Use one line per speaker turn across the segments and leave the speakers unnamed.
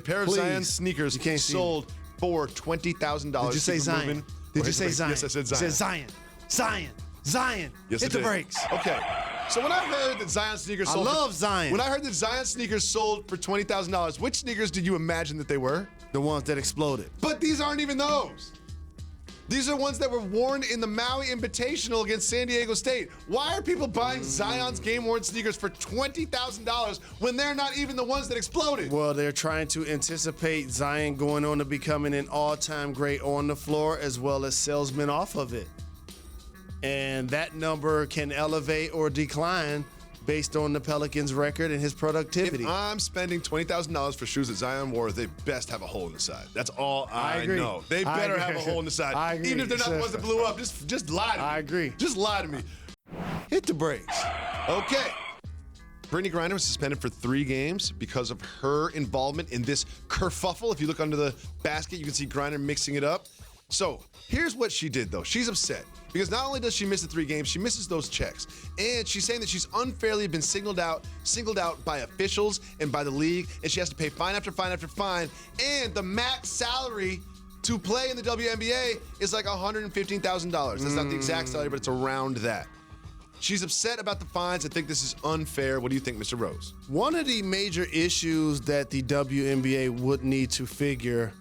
A pair of Zion sneakers sold for $20,000.
Did you say Zion? Did you say Zion?
Yes, I said Zion.
You said Zion. Zion. Zion.
Yes,
Hit the brakes.
Okay. So when I heard that Zion sneakers sold
Zion.
When I heard that Zion sneakers sold for $20,000, which sneakers did you imagine that they were?
The ones that exploded.
But these aren't even those. These are ones that were worn in the Maui Invitational against San Diego State. Why are people buying Zion's game-worn sneakers for $20,000 when they're not even the ones that exploded?
Well, they're trying to anticipate Zion going on to becoming an all-time great on the floor as well as salesman off of it. And that number can elevate or decline based on the Pelicans' record and his productivity.
If I'm spending $20,000 for shoes that Zion wore, they best have a hole in the side. That's all I know. They better have a hole in the side.
I agree.
Even if they're not the ones that blew up, just lie to me.
I agree.
Just lie to me.
Hit the brakes.
Okay. Brittney Griner was suspended for 3 games because of her involvement in this kerfuffle. If you look under the basket, you can see Griner mixing it up. So here's what she did, though. She's upset because not only does she miss the 3 games, she misses those checks. And she's saying that she's unfairly been singled out by officials and by the league, and she has to pay fine after fine after fine. And the max salary to play in the WNBA is like $115,000. That's not the exact salary, but it's around that. She's upset about the fines. I think this is unfair. What do you think, Mr. Rose?
One of the major issues that the WNBA would need to figure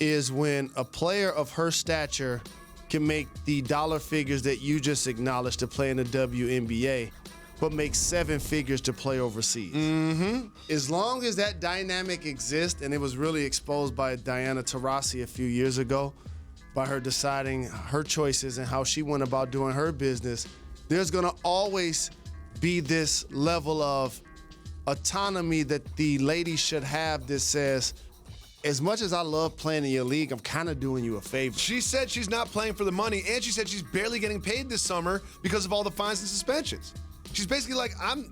is when a player of her stature can make the dollar figures that you just acknowledged to play in the WNBA, but make 7 figures to play overseas. As long as that dynamic exists, and it was really exposed by Diana Taurasi a few years ago, by her deciding her choices and how she went about doing her business, there's gonna always be this level of autonomy that the ladies should have that says, as much as I love playing in your league, I'm kind of doing you a favor.
She said she's not playing for the money, and she said she's barely getting paid this summer because of all the fines and suspensions. She's basically like, I'm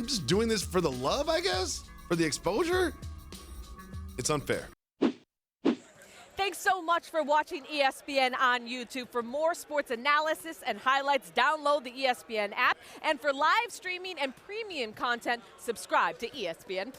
just doing this for the love, I guess, for the exposure. It's unfair.
Thanks so much for watching ESPN on YouTube. For more sports analysis and highlights, download the ESPN app. And for live streaming and premium content, subscribe to ESPN+.